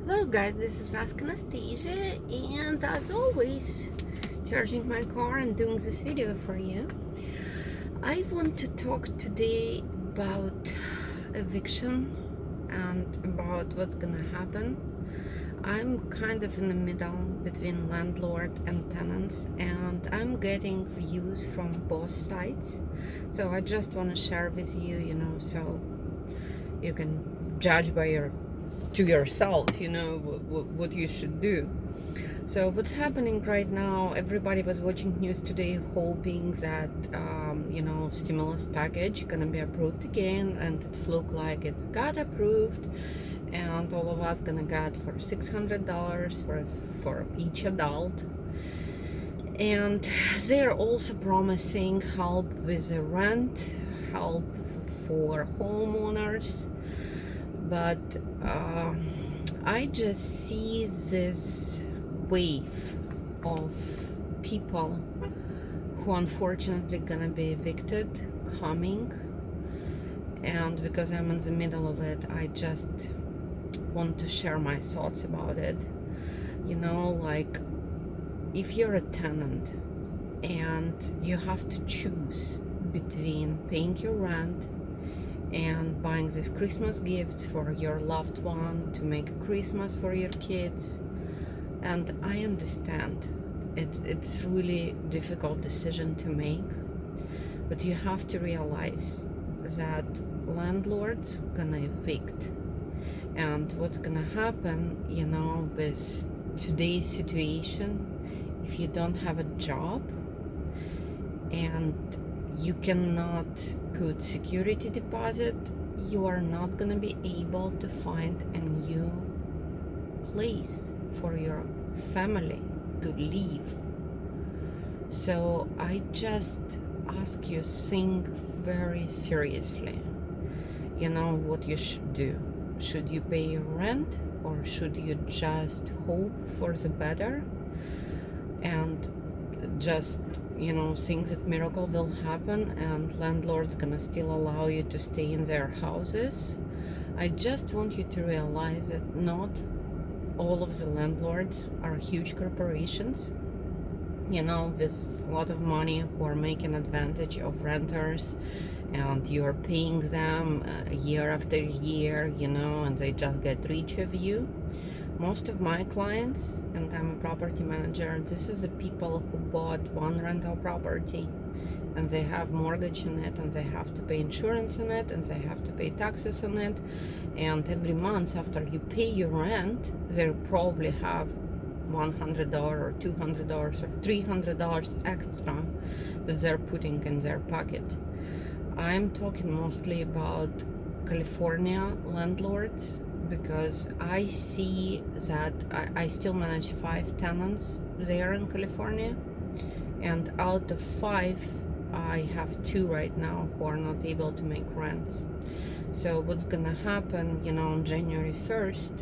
Hello guys, this is Ask Anastasia, and as always, charging my car and doing this video for you. I want to talk today about eviction and about what's gonna happen. I'm kind of in the middle between landlord and tenants, and I'm getting views from both sides. So I just want to share with you, so you can judge by yourself, what you should do. So what's happening right now, everybody was watching news today hoping that stimulus package gonna be approved again, and it's look like it got approved, and all of us gonna get for $600 for each adult. And they're also promising help with the rent, help for homeowners. But I just see this wave of people who unfortunately gonna be evicted coming, and because I'm in the middle of it, I just want to share my thoughts about it. Like, if you're a tenant and you have to choose between paying your rent and buying these Christmas gifts for your loved one to make a Christmas for your kids, and I understand it's really difficult decision to make, but you have to realize that landlords gonna evict, and what's gonna happen, with today's situation, if you don't have a job and you cannot put security deposit, you are not gonna be able to find a new place for your family to live. So I just ask you, think very seriously, what you should do. Should you pay your rent, or should you just hope for the better and just think that miracle will happen and landlord's gonna still allow you to stay in their houses? I just want you to realize that not all of the landlords are huge corporations, with a lot of money, who are making advantage of renters, and you're paying them year after year, and they just get rich of you. Most of my clients, and I'm a property manager, this is the people who bought one rental property and they have mortgage on it, and they have to pay insurance on it, and they have to pay taxes on it, and every month after you pay your rent, they probably have $100 or $200 or $300 extra that they're putting in their pocket. I'm talking mostly about California landlords, because I see that I still manage 5 tenants there in California, and out of 5 I have 2 right now who are not able to make rents. So what's gonna happen, on January 1st,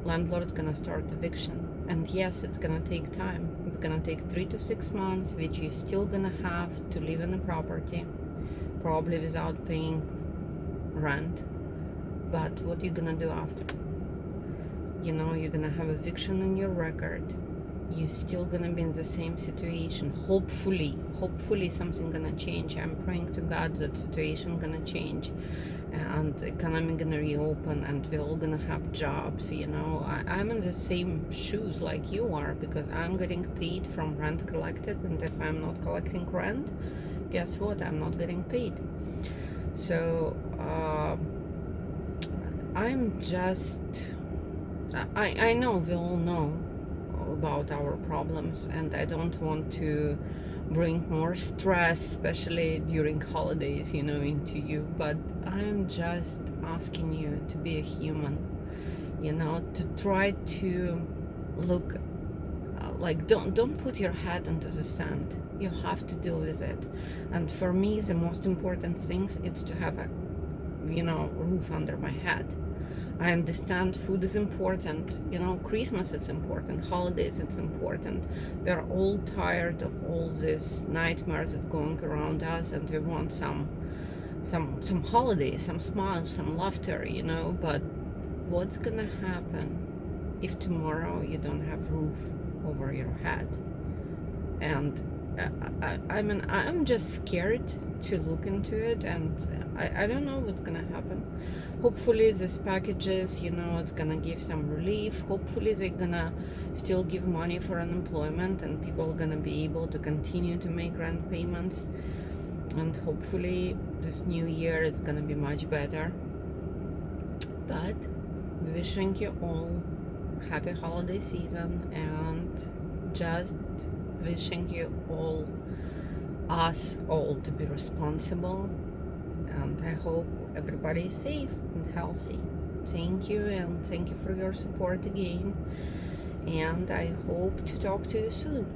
landlord's gonna start eviction, and yes, it's gonna take time. It's gonna take 3 to 6 months, which you're still gonna have to live in the property, probably without paying rent. But what you're gonna do after? You're gonna have eviction in your record. You're still gonna be in the same situation. Hopefully something gonna change. I'm praying to God that situation gonna change, and the economy gonna reopen, and we're all gonna have jobs. I'm in the same shoes like you are, because I'm getting paid from rent collected, and if I'm not collecting rent, guess what? I'm not getting paid. So I'm just, I know we all know about our problems, and I don't want to bring more stress, especially during holidays, into you, but I'm just asking you to be a human, to try to look like, don't put your head into the sand. You have to deal with it. And for me, the most important things is to have a roof under my head. I understand food is important, Christmas is important, holidays it's important. We're all tired of all these nightmares that going around us, and we want some holidays, some smiles, some laughter, but what's gonna happen if tomorrow you don't have roof over your head. And I mean, I'm just scared to look into it, and I don't know what's gonna happen. Hopefully these packages, it's gonna give some relief. Hopefully they're gonna still give money for unemployment, and people are gonna be able to continue to make rent payments. And hopefully this new year it's gonna be much better. But wishing you all happy holiday season, and just wishing you all, us all, to be responsible. And I hope everybody is safe and healthy. Thank you, and thank you for your support again. And I hope to talk to you soon.